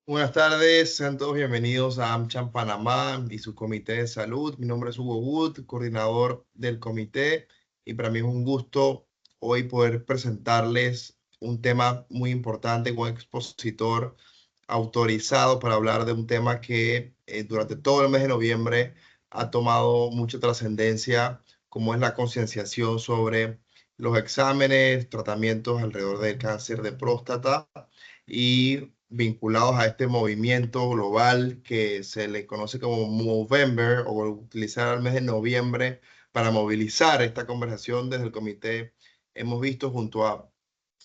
Buenas tardes, sean todos bienvenidos a AmCham Panamá y su comité de salud. Mi nombre es Hugo Wood, coordinador del comité, y para mí es un gusto hoy poder presentarles un tema muy importante, un expositor autorizado para hablar de un tema que durante todo el mes de noviembre ha tomado mucha trascendencia, como es la concienciación sobre los exámenes, tratamientos alrededor del cáncer de próstata y vinculados a este movimiento global que se le conoce como Movember, o utilizar el mes de noviembre para movilizar esta conversación. Desde el comité hemos visto junto a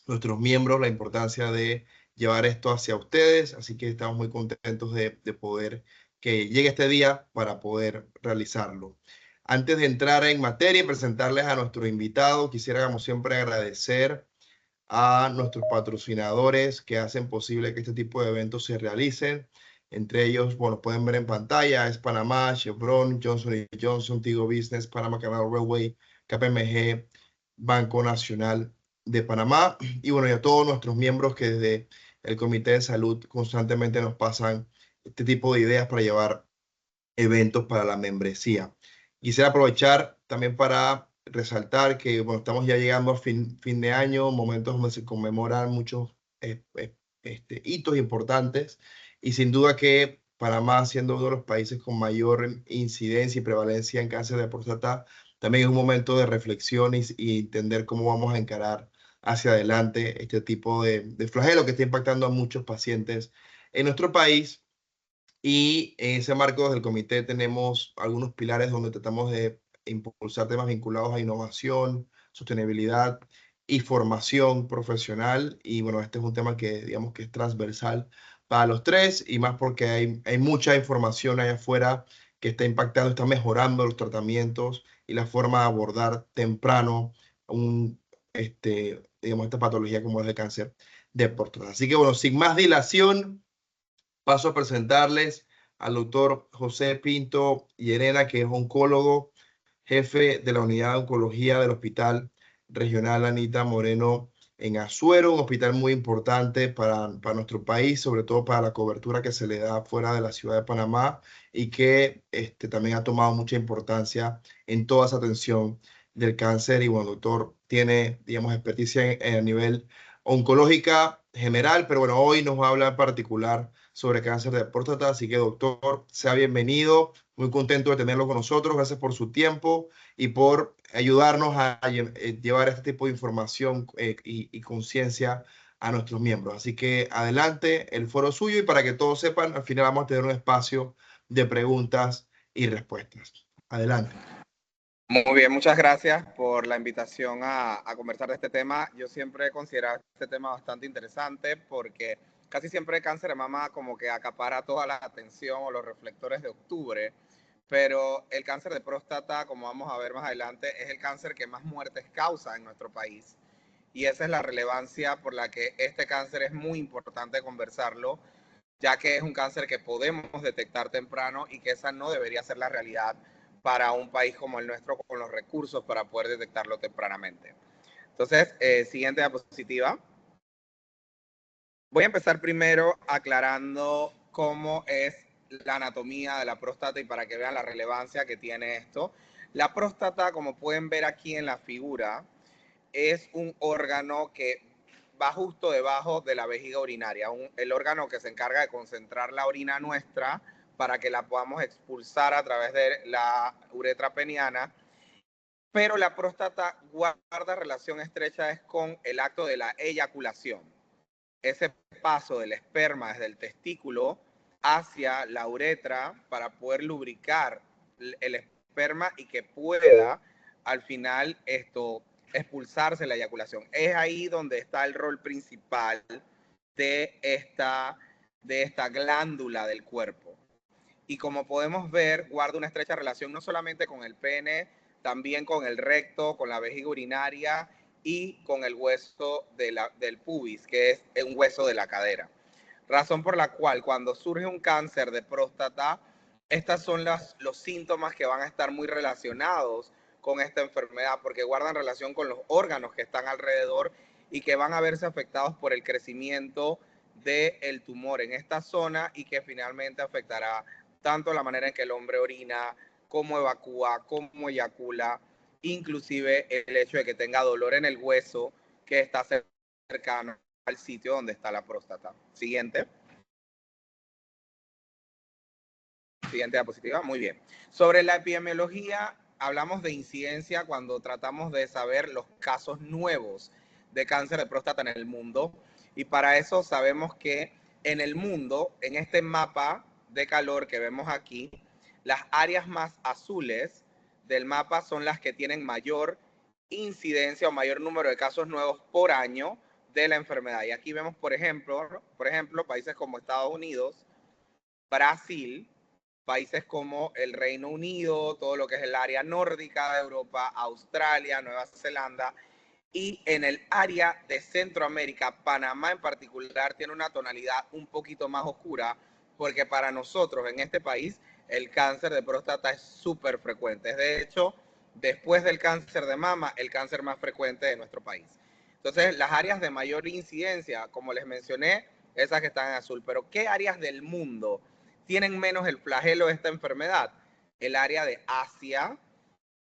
nuestros miembros la importancia de llevar esto hacia ustedes, así que estamos muy contentos de poder que llegue este día para poder realizarlo. Antes de entrar en materia y presentarles a nuestro invitado, quisiera, como siempre, agradecer a nuestros patrocinadores que hacen posible que este tipo de eventos se realicen. Entre ellos, bueno, pueden ver en pantalla, es Panamá, Chevron, Johnson Johnson, Tigo Business, Panama Canal Railway, KPMG, Banco Nacional de Panamá. Y bueno, y a todos nuestros miembros que desde el Comité de Salud constantemente nos pasan este tipo de ideas para llevar eventos para la membresía. Quisiera aprovechar también para resaltar que bueno, estamos ya llegando a fin de año, momentos donde se conmemoran muchos hitos importantes, y sin duda que Panamá, siendo uno de los países con mayor incidencia y prevalencia en cáncer de próstata, también es un momento de reflexión y entender cómo vamos a encarar hacia adelante este tipo de flagelo que está impactando a muchos pacientes en nuestro país. Y en ese marco, desde el comité, tenemos algunos pilares donde tratamos de impulsar temas vinculados a innovación, sostenibilidad y formación profesional. Y bueno, este es un tema que digamos que es transversal para los tres, y más porque hay mucha información allá afuera que está impactando, está mejorando los tratamientos y la forma de abordar temprano un, digamos, esta patología como es el cáncer de próstata. Así que bueno, sin más dilación, paso a presentarles al doctor José Pinto Llerena, que es oncólogo, jefe de la unidad de oncología del Hospital Regional Anita Moreno en Azuero, un hospital muy importante para nuestro país, sobre todo para la cobertura que se le da fuera de la ciudad de Panamá, y que también ha tomado mucha importancia en toda esa atención del cáncer. Y bueno, el doctor tiene, digamos, experticia a nivel oncológica general, pero bueno, hoy nos va a hablar en particular sobre cáncer de próstata. Así que, doctor, sea bienvenido. Muy contento de tenerlo con nosotros. Gracias por su tiempo y por ayudarnos a llevar este tipo de información y conciencia a nuestros miembros. Así que adelante, el foro es suyo, y para que todos sepan, al final vamos a tener un espacio de preguntas y respuestas. Adelante. Muy bien, muchas gracias por la invitación a conversar de este tema. Yo siempre he considerado este tema bastante interesante porque casi siempre el cáncer de mama como que acapara toda la atención o los reflectores de octubre, pero el cáncer de próstata, como vamos a ver más adelante, es el cáncer que más muertes causa en nuestro país. Y esa es la relevancia por la que este cáncer es muy importante conversarlo, ya que es un cáncer que podemos detectar temprano y que esa no debería ser la realidad para un país como el nuestro con los recursos para poder detectarlo tempranamente. Entonces, siguiente diapositiva. Voy a empezar primero aclarando cómo es la anatomía de la próstata y para que vean la relevancia que tiene esto. La próstata, como pueden ver aquí en la figura, es un órgano que va justo debajo de la vejiga urinaria, el órgano que se encarga de concentrar la orina nuestra para que la podamos expulsar a través de la uretra peniana. Pero la próstata guarda relación estrecha es con el acto de la eyaculación, ese paso del esperma desde el testículo hacia la uretra para poder lubricar el esperma y que pueda al final expulsarse la eyaculación. Es ahí donde está el rol principal de esta glándula del cuerpo. Y como podemos ver, guarda una estrecha relación no solamente con el pene, también con el recto, con la vejiga urinaria y con el hueso del pubis, que es un hueso de la cadera. Razón por la cual cuando surge un cáncer de próstata, estos son los síntomas que van a estar muy relacionados con esta enfermedad, porque guardan relación con los órganos que están alrededor y que van a verse afectados por el crecimiento del tumor en esta zona y que finalmente afectará tanto la manera en que el hombre orina, cómo evacúa, cómo eyacula, inclusive el hecho de que tenga dolor en el hueso que está cercano al sitio donde está la próstata. Siguiente. Siguiente diapositiva. Muy bien. Sobre la epidemiología, hablamos de incidencia cuando tratamos de saber los casos nuevos de cáncer de próstata en el mundo. Y para eso sabemos que en el mundo, en este mapa de calor que vemos aquí, las áreas más azules del mapa son las que tienen mayor incidencia o mayor número de casos nuevos por año de la enfermedad. Y aquí vemos, por ejemplo, países como Estados Unidos, Brasil, países como el Reino Unido, todo lo que es el área nórdica de Europa, Australia, Nueva Zelanda, y en el área de Centroamérica, Panamá en particular tiene una tonalidad un poquito más oscura, porque para nosotros en este país el cáncer de próstata es súper frecuente. Es de hecho, después del cáncer de mama, el cáncer más frecuente de nuestro país. Entonces, las áreas de mayor incidencia, como les mencioné, esas que están en azul. Pero ¿qué áreas del mundo tienen menos el flagelo de esta enfermedad? El área de Asia,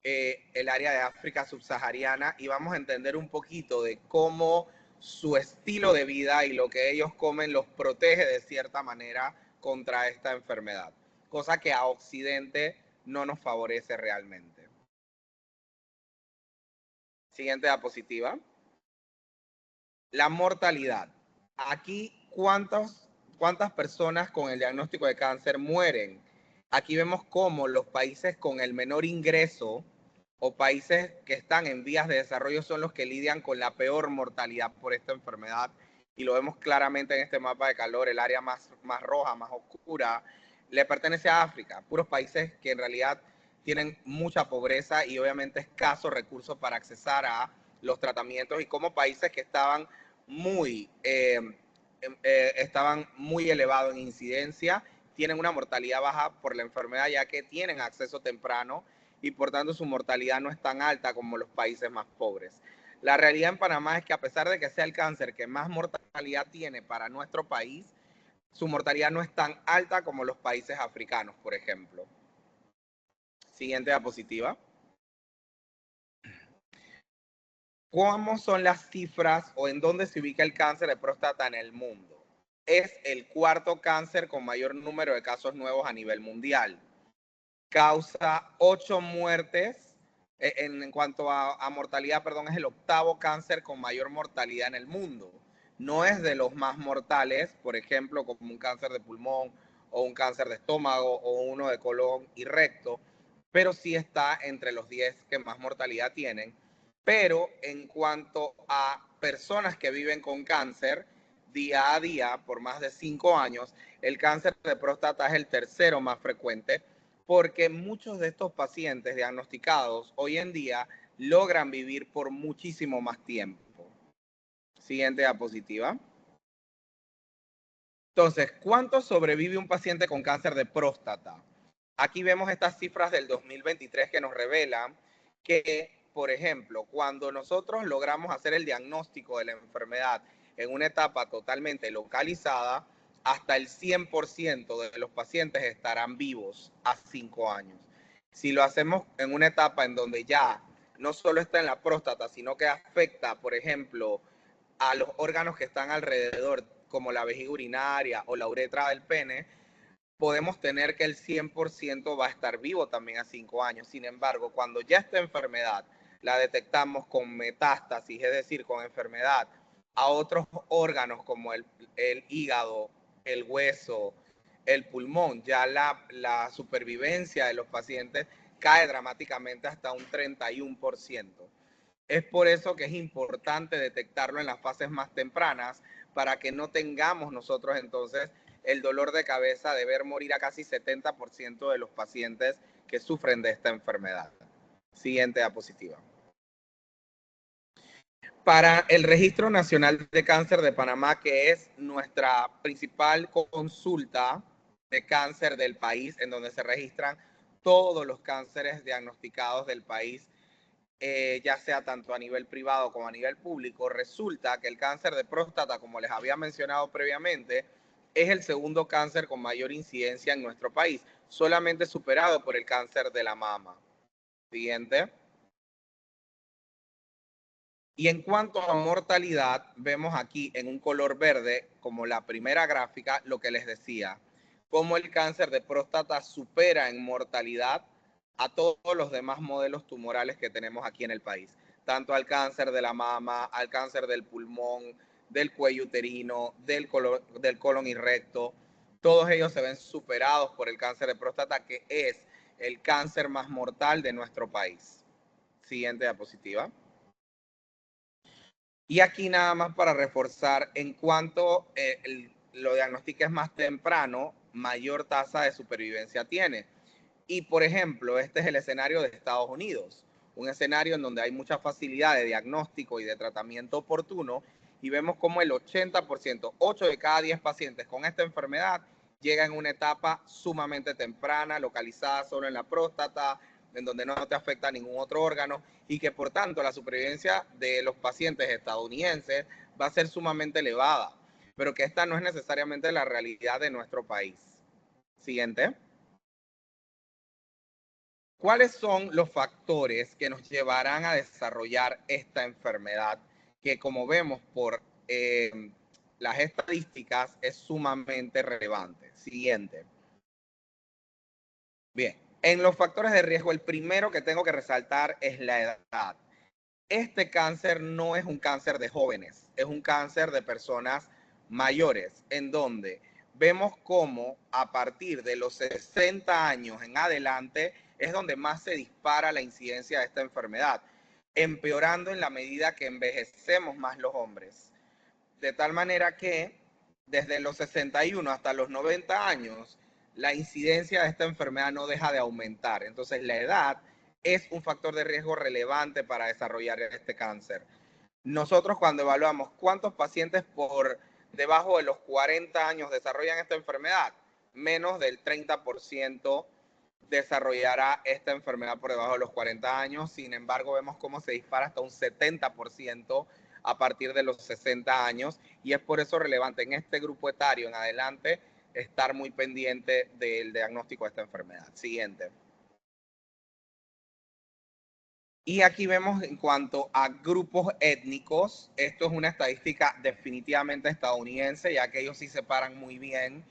el área de África subsahariana, y vamos a entender un poquito de cómo su estilo de vida y lo que ellos comen los protege de cierta manera contra esta enfermedad, cosa que a Occidente no nos favorece realmente. Siguiente diapositiva. La mortalidad. Aquí, ¿cuántas personas con el diagnóstico de cáncer mueren? Aquí vemos cómo los países con el menor ingreso o países que están en vías de desarrollo son los que lidian con la peor mortalidad por esta enfermedad. Y lo vemos claramente en este mapa de calor, el área más roja, más oscura, le pertenece a África, puros países que en realidad tienen mucha pobreza y obviamente escasos recursos para accesar a los tratamientos, y como países que estaban muy elevados en incidencia, tienen una mortalidad baja por la enfermedad, ya que tienen acceso temprano y por tanto su mortalidad no es tan alta como los países más pobres. La realidad en Panamá es que a pesar de que sea el cáncer que más mortalidad tiene para nuestro país, su mortalidad no es tan alta como los países africanos, por ejemplo. Siguiente diapositiva. ¿Cómo son las cifras o en dónde se ubica el cáncer de próstata en el mundo? Es el cuarto cáncer con mayor número de casos nuevos a nivel mundial. Causa 8 muertes. En cuanto a mortalidad, perdón, es el octavo cáncer con mayor mortalidad en el mundo. No es de los más mortales, por ejemplo, como un cáncer de pulmón o un cáncer de estómago o uno de colon y recto, pero sí está entre los 10 que más mortalidad tienen. Pero en cuanto a personas que viven con cáncer día a día por más de 5 años, el cáncer de próstata es el tercero más frecuente, porque muchos de estos pacientes diagnosticados hoy en día logran vivir por muchísimo más tiempo. Siguiente diapositiva. Entonces, ¿cuánto sobrevive un paciente con cáncer de próstata? Aquí vemos estas cifras del 2023 que nos revelan que, por ejemplo, cuando nosotros logramos hacer el diagnóstico de la enfermedad en una etapa totalmente localizada, hasta el 100% de los pacientes estarán vivos a 5 años. Si lo hacemos en una etapa en donde ya no solo está en la próstata, sino que afecta, por ejemplo, a los órganos que están alrededor, como la vejiga urinaria o la uretra del pene, podemos tener que el 100% va a estar vivo también a 5 años. Sin embargo, cuando ya esta enfermedad la detectamos con metástasis, es decir, con enfermedad a otros órganos como el hígado, el hueso, el pulmón, ya la supervivencia de los pacientes cae dramáticamente hasta un 31%. Es por eso que es importante detectarlo en las fases más tempranas, para que no tengamos nosotros entonces el dolor de cabeza de ver morir a casi 70% de los pacientes que sufren de esta enfermedad. Siguiente diapositiva. Para el Registro Nacional de Cáncer de Panamá, que es nuestra principal consulta de cáncer del país, en donde se registran todos los cánceres diagnosticados del país, ya sea tanto a nivel privado como a nivel público, resulta que el cáncer de próstata, como les había mencionado previamente, es el segundo cáncer con mayor incidencia en nuestro país, solamente superado por el cáncer de la mama. Siguiente. Y en cuanto a mortalidad, vemos aquí en un color verde, como la primera gráfica, lo que les decía, cómo el cáncer de próstata supera en mortalidad a todos los demás modelos tumorales que tenemos aquí en el país, tanto al cáncer de la mama, al cáncer del pulmón, del cuello uterino, del colon y recto. Todos ellos se ven superados por el cáncer de próstata, que es el cáncer más mortal de nuestro país. Siguiente diapositiva. Y aquí nada más para reforzar, en cuanto lo diagnostiques más temprano, mayor tasa de supervivencia tiene. Y por ejemplo, este es el escenario de Estados Unidos, un escenario en donde hay mucha facilidad de diagnóstico y de tratamiento oportuno, y vemos como el 80%, 8 de cada 10 pacientes con esta enfermedad llega en una etapa sumamente temprana, localizada solo en la próstata, en donde no te afecta ningún otro órgano, y que por tanto la supervivencia de los pacientes estadounidenses va a ser sumamente elevada, pero que esta no es necesariamente la realidad de nuestro país. Siguiente. ¿Cuáles son los factores que nos llevarán a desarrollar esta enfermedad? Que como vemos por las estadísticas es sumamente relevante. Siguiente. Bien, en los factores de riesgo, el primero que tengo que resaltar es la edad. Este cáncer no es un cáncer de jóvenes, es un cáncer de personas mayores, en donde vemos cómo a partir de los 60 años en adelante es donde más se dispara la incidencia de esta enfermedad, empeorando en la medida que envejecemos más los hombres. De tal manera que desde los 61 hasta los 90 años, la incidencia de esta enfermedad no deja de aumentar. Entonces, la edad es un factor de riesgo relevante para desarrollar este cáncer. Nosotros cuando evaluamos cuántos pacientes por debajo de los 40 años desarrollan esta enfermedad, menos del 30% desarrollará esta enfermedad por debajo de los 40 años. Sin embargo, vemos cómo se dispara hasta un 70% a partir de los 60 años, y es por eso relevante en este grupo etario en adelante estar muy pendiente del diagnóstico de esta enfermedad. Siguiente. Y aquí vemos en cuanto a grupos étnicos, esto es una estadística definitivamente estadounidense, ya que ellos sí separan muy bien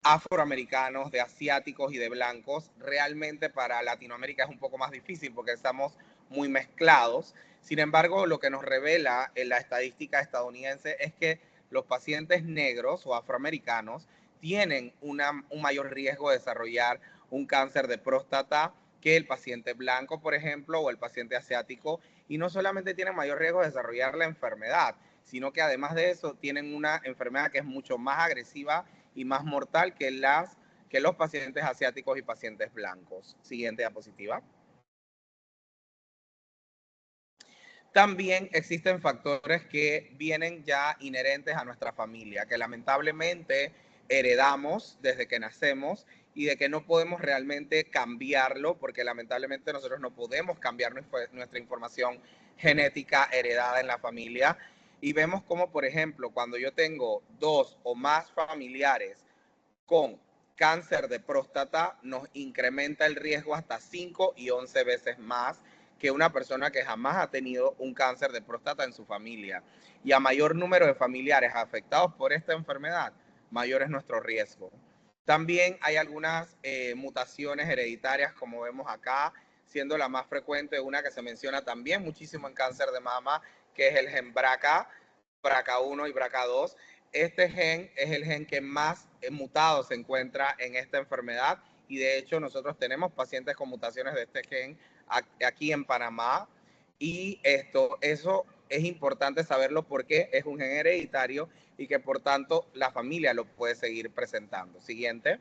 afroamericanos, de asiáticos y de blancos. Realmente para Latinoamérica es un poco más difícil porque estamos muy mezclados. Sin embargo, lo que nos revela en la estadística estadounidense es que los pacientes negros o afroamericanos tienen un mayor riesgo de desarrollar un cáncer de próstata que el paciente blanco, por ejemplo, o el paciente asiático, y no solamente tienen mayor riesgo de desarrollar la enfermedad, sino que además de eso tienen una enfermedad que es mucho más agresiva y más mortal que los pacientes asiáticos y pacientes blancos. Siguiente diapositiva. También existen factores que vienen ya inherentes a nuestra familia, que lamentablemente heredamos desde que nacemos y de que no podemos realmente cambiarlo, porque lamentablemente nosotros no podemos cambiar nuestra información genética heredada en la familia. Y vemos como, por ejemplo, cuando yo tengo 2 o más familiares con cáncer de próstata, nos incrementa el riesgo hasta 5 y 11 veces más que una persona que jamás ha tenido un cáncer de próstata en su familia. Y a mayor número de familiares afectados por esta enfermedad, mayor es nuestro riesgo. También hay algunas mutaciones hereditarias, como vemos acá, siendo la más frecuente una que se menciona también muchísimo en cáncer de mama, que es el gen BRCA, BRCA1 y BRCA2. Este gen es el gen que más mutado se encuentra en esta enfermedad, y de hecho nosotros tenemos pacientes con mutaciones de este gen aquí en Panamá, y eso es importante saberlo porque es un gen hereditario y que por tanto la familia lo puede seguir presentando. Siguiente.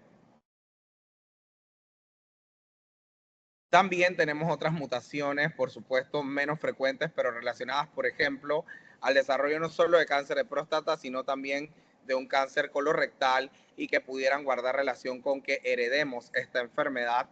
También tenemos otras mutaciones, por supuesto, menos frecuentes, pero relacionadas, por ejemplo, al desarrollo no solo de cáncer de próstata, sino también de un cáncer colorectal, y que pudieran guardar relación con que heredemos esta enfermedad.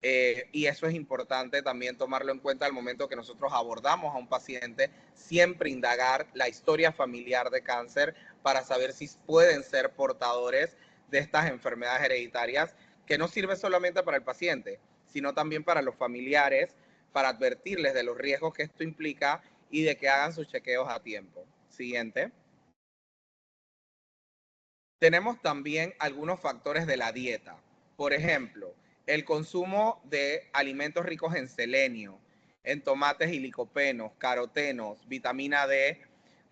Y eso es importante también tomarlo en cuenta al momento que nosotros abordamos a un paciente, siempre indagar la historia familiar de cáncer para saber si pueden ser portadores de estas enfermedades hereditarias, que no sirve solamente para el paciente, sino también para los familiares, para advertirles de los riesgos que esto implica y de que hagan sus chequeos a tiempo. Siguiente. Tenemos también algunos factores de la dieta. Por ejemplo, el consumo de alimentos ricos en selenio, en tomates y licopenos, carotenos, vitamina D,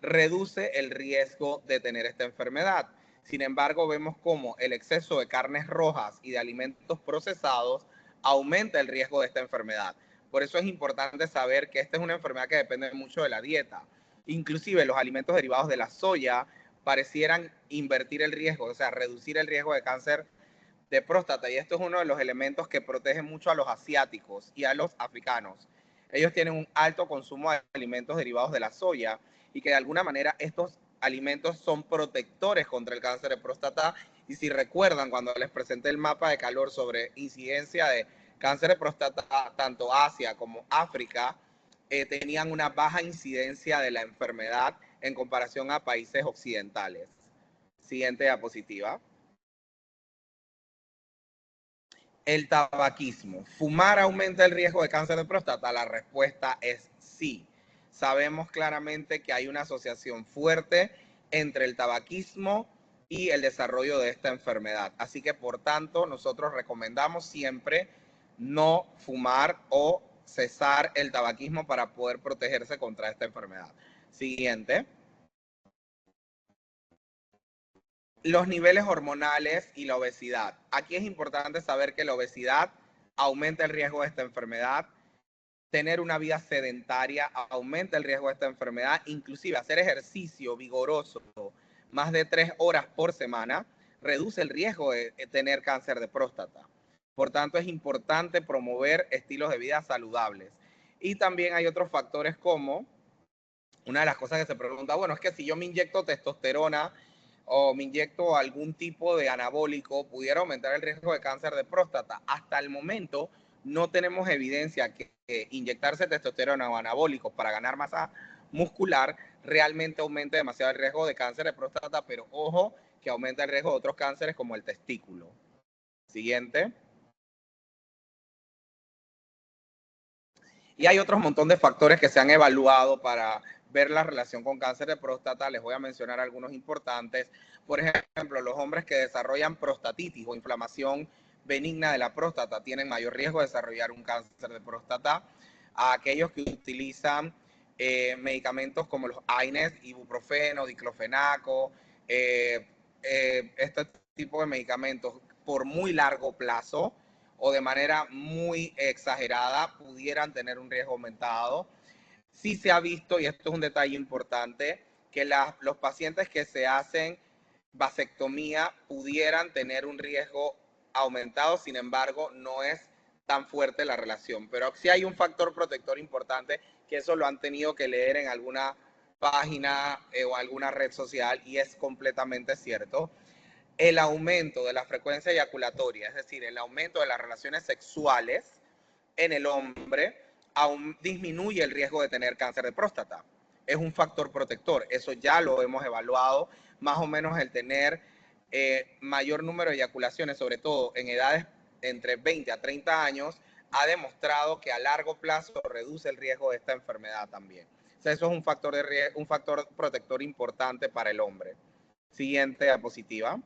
reduce el riesgo de tener esta enfermedad. Sin embargo, vemos cómo el exceso de carnes rojas y de alimentos procesados aumenta el riesgo de esta enfermedad. Por eso es importante saber que esta es una enfermedad que depende mucho de la dieta. Inclusive los alimentos derivados de la soya parecieran invertir el riesgo, o sea, reducir el riesgo de cáncer de próstata. Y esto es uno de los elementos que protege mucho a los asiáticos y a los africanos. Ellos tienen un alto consumo de alimentos derivados de la soya y que de alguna manera estos alimentos son protectores contra el cáncer de próstata. Y si recuerdan, cuando les presenté el mapa de calor sobre incidencia de cáncer de próstata, tanto Asia como África tenían una baja incidencia de la enfermedad en comparación a países occidentales. Siguiente diapositiva. El tabaquismo. ¿Fumar aumenta el riesgo de cáncer de próstata? La respuesta es sí. Sabemos claramente que hay una asociación fuerte entre el tabaquismo y el desarrollo de esta enfermedad. Así que, por tanto, nosotros recomendamos siempre no fumar o cesar el tabaquismo para poder protegerse contra esta enfermedad. Siguiente. Los niveles hormonales y la obesidad. Aquí es importante saber que la obesidad aumenta el riesgo de esta enfermedad. Tener una vida sedentaria aumenta el riesgo de esta enfermedad. Inclusive hacer ejercicio vigoroso más de 3 horas por semana reduce el riesgo de tener cáncer de próstata. Por tanto, es importante promover estilos de vida saludables. Y también hay otros factores como, una de las cosas que se pregunta, bueno, es que si yo me inyecto testosterona o me inyecto algún tipo de anabólico, pudiera aumentar el riesgo de cáncer de próstata. Hasta el momento no tenemos evidencia que inyectarse testosterona o anabólicos para ganar masa muscular realmente aumente demasiado el riesgo de cáncer de próstata, pero ojo que aumenta el riesgo de otros cánceres como el testículo. Siguiente. Y hay otros montón de factores que se han evaluado para ver la relación con cáncer de próstata. Les voy a mencionar algunos importantes. Por ejemplo, los hombres que desarrollan prostatitis o inflamación benigna de la próstata tienen mayor riesgo de desarrollar un cáncer de próstata. A aquellos que utilizan medicamentos como los AINES, ibuprofeno, diclofenaco, este tipo de medicamentos por muy largo plazo o de manera muy exagerada pudieran tener un riesgo aumentado. Sí se ha visto, y esto es un detalle importante, que los pacientes que se hacen vasectomía pudieran tener un riesgo aumentado, sin embargo, no es tan fuerte la relación. Pero sí hay un factor protector importante, que eso lo han tenido que leer en alguna página o alguna red social, y es completamente cierto. El aumento de la frecuencia eyaculatoria, es decir, el aumento de las relaciones sexuales en el hombre, aún disminuye el riesgo de tener cáncer de próstata. Es un factor protector, eso ya lo hemos evaluado, más o menos el tener mayor número de eyaculaciones, sobre todo en edades entre 20 a 30 años, ha demostrado que a largo plazo reduce el riesgo de esta enfermedad también. O sea, eso es un factor protector importante para el hombre. Siguiente diapositiva.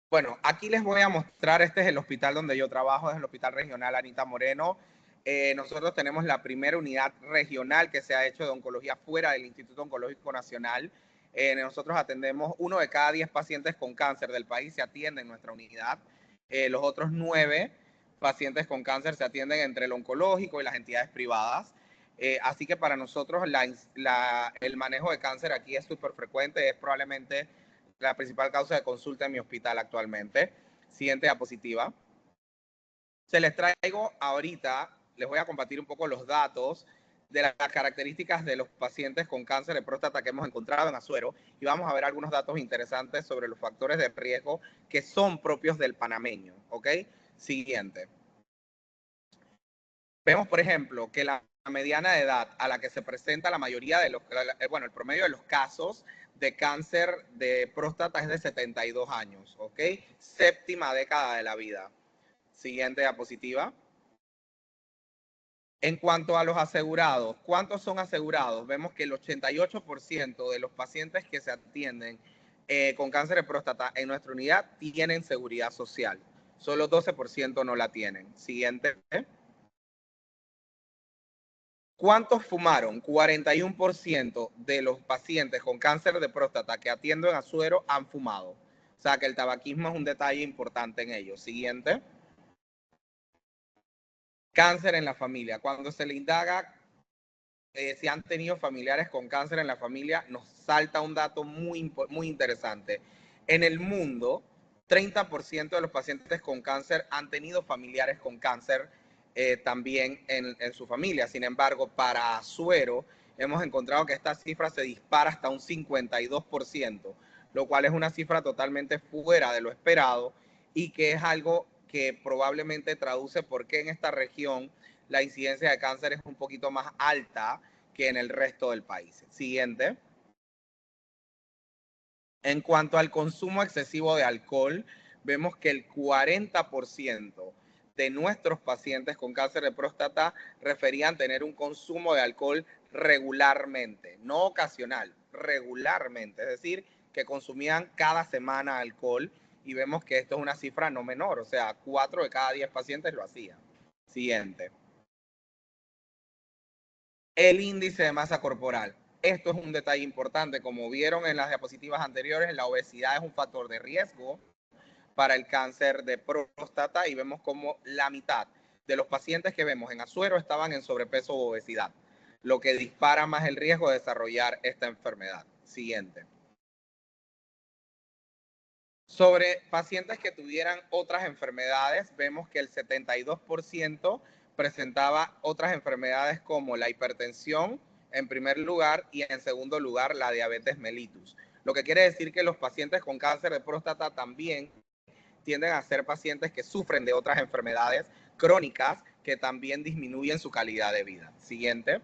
Bueno, aquí les voy a mostrar, este es el hospital donde yo trabajo, es el Hospital Regional Anita Moreno. Nosotros tenemos la primera unidad regional que se ha hecho de oncología fuera del Instituto Oncológico Nacional. Nosotros atendemos 1 de cada 10 pacientes con cáncer del país se atiende en nuestra unidad. Los otros 9 pacientes con cáncer se atienden entre el oncológico y las entidades privadas. Así que para nosotros el manejo de cáncer aquí es súper frecuente, es probablemente la principal causa de consulta en mi hospital actualmente. Siguiente diapositiva. Se les traigo ahorita, les voy a compartir un poco los datos de las características de los pacientes con cáncer de próstata que hemos encontrado en Azuero, y vamos a ver algunos datos interesantes sobre los factores de riesgo que son propios del panameño, ¿ok? Siguiente. Vemos, por ejemplo, que la mediana de edad a la que se presenta la mayoría de los, bueno, el promedio de los casos de cáncer de próstata es de 72 años, ¿ok? Séptima década de la vida. Siguiente diapositiva. En cuanto a los asegurados, ¿cuántos son asegurados? Vemos que el 88% de los pacientes que se atienden con cáncer de próstata en nuestra unidad tienen seguridad social. Solo 12% no la tienen. Siguiente. ¿Cuántos fumaron? 41% de los pacientes con cáncer de próstata que atiendo en Azuero han fumado. O sea que el tabaquismo es un detalle importante en ello. Siguiente. Cáncer en la familia. Cuando se le indaga si han tenido familiares con cáncer en la familia, nos salta un dato muy interesante. En el mundo, 30% de los pacientes con cáncer han tenido familiares con cáncer también en su familia. Sin embargo, para Azuero hemos encontrado que esta cifra se dispara hasta un 52%, lo cual es una cifra totalmente fuera de lo esperado y que es algo que probablemente traduce por qué en esta región la incidencia de cáncer es un poquito más alta que en el resto del país. Siguiente. En cuanto al consumo excesivo de alcohol, vemos que el 40% de nuestros pacientes con cáncer de próstata referían tener un consumo de alcohol regularmente, no ocasional, regularmente, es decir, que consumían cada semana alcohol y vemos que esto es una cifra no menor, o sea, 4 de cada 10 pacientes lo hacían. Siguiente. El índice de masa corporal. Esto es un detalle importante. Como vieron en las diapositivas anteriores, la obesidad es un factor de riesgo para el cáncer de próstata y vemos como la mitad de los pacientes que vemos en Azuero estaban en sobrepeso o obesidad, lo que dispara más el riesgo de desarrollar esta enfermedad. Siguiente. Sobre pacientes que tuvieran otras enfermedades, vemos que el 72% presentaba otras enfermedades como la hipertensión en primer lugar y en segundo lugar la diabetes mellitus. Lo que quiere decir que los pacientes con cáncer de próstata también tienden a ser pacientes que sufren de otras enfermedades crónicas que también disminuyen su calidad de vida. Siguiente.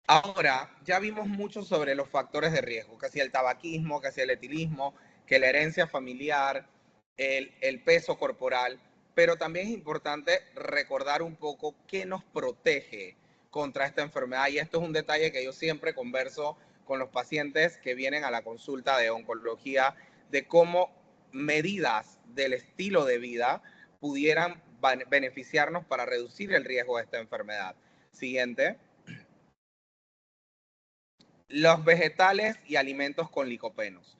Ahora, ya vimos mucho sobre los factores de riesgo, que si el tabaquismo, que si el etilismo, que la herencia familiar, el peso corporal, pero también es importante recordar un poco qué nos protege contra esta enfermedad. Y esto es un detalle que yo siempre converso con los pacientes que vienen a la consulta de oncología, de cómo medidas del estilo de vida pudieran beneficiarnos para reducir el riesgo de esta enfermedad. Siguiente. Los vegetales y alimentos con licopenos.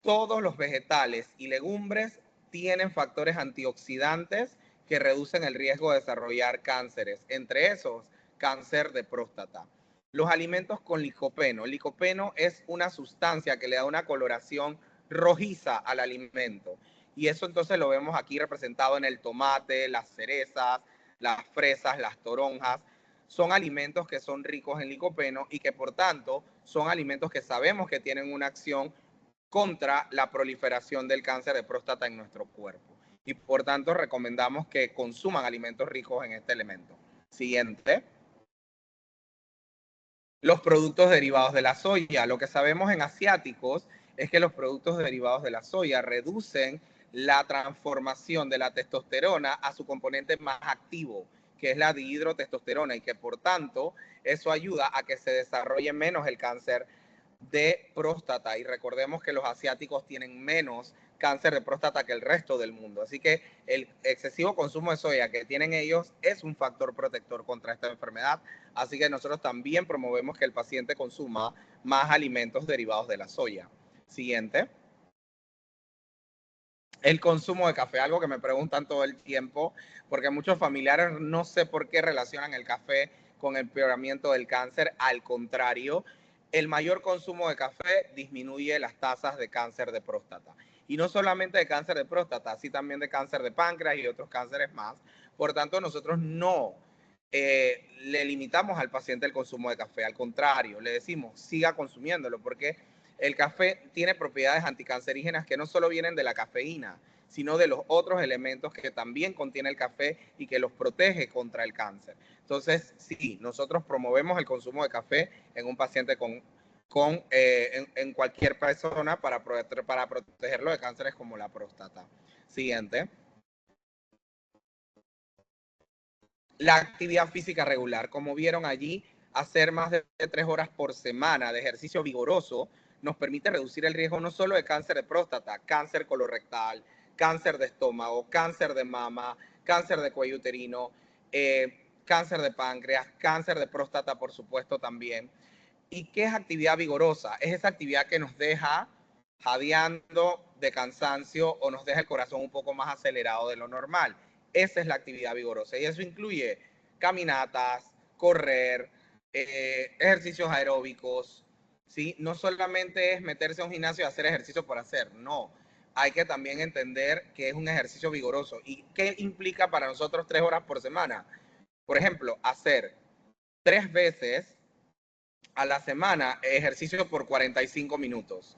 Todos los vegetales y legumbres tienen factores antioxidantes que reducen el riesgo de desarrollar cánceres, entre esos cáncer de próstata. Los alimentos con licopeno. El licopeno es una sustancia que le da una coloración rojiza al alimento. Y eso entonces lo vemos aquí representado en el tomate, las cerezas, las fresas, las toronjas. Son alimentos que son ricos en licopeno y que por tanto son alimentos que sabemos que tienen una acción contra la proliferación del cáncer de próstata en nuestro cuerpo. Y por tanto recomendamos que consuman alimentos ricos en este elemento. Siguiente. Los productos derivados de la soya. Lo que sabemos en asiáticos es que los productos derivados de la soya reducen la transformación de la testosterona a su componente más activo, que es la dihidrotestosterona, y que por tanto eso ayuda a que se desarrolle menos el cáncer de próstata. Y recordemos que los asiáticos tienen menos cáncer de próstata que el resto del mundo. Así que el excesivo consumo de soya que tienen ellos es un factor protector contra esta enfermedad. Así que nosotros también promovemos que el paciente consuma más alimentos derivados de la soya. Siguiente. El consumo de café, algo que me preguntan todo el tiempo, porque muchos familiares no sé por qué relacionan el café con el empeoramiento del cáncer. Al contrario, el mayor consumo de café disminuye las tasas de cáncer de próstata. Y no solamente de cáncer de próstata, así también de cáncer de páncreas y otros cánceres más. Por tanto, nosotros no le limitamos al paciente el consumo de café. Al contrario, le decimos, siga consumiéndolo, porque El café tiene propiedades anticancerígenas que no solo vienen de la cafeína, sino de los otros elementos que también contiene el café y que los protege contra el cáncer. Entonces, sí, nosotros promovemos el consumo de café en un paciente en cualquier persona para protegerlo de cánceres como la próstata. Siguiente. La actividad física regular. Como vieron allí, hacer más de 3 horas por semana de ejercicio vigoroso nos permite reducir el riesgo no solo de cáncer de próstata, cáncer colorectal, cáncer de estómago, cáncer de mama, cáncer de cuello uterino, cáncer de páncreas, cáncer de próstata, por supuesto, también. ¿Y qué es actividad vigorosa? Es esa actividad que nos deja jadeando de cansancio o nos deja el corazón un poco más acelerado de lo normal. Esa es la actividad vigorosa y eso incluye caminatas, correr, ejercicios aeróbicos, ¿sí? No solamente es meterse a un gimnasio y hacer ejercicio por hacer, no. Hay que también entender que es un ejercicio vigoroso. ¿Y qué implica para nosotros 3 horas por semana? Por ejemplo, hacer 3 veces a la semana ejercicio por 45 minutos.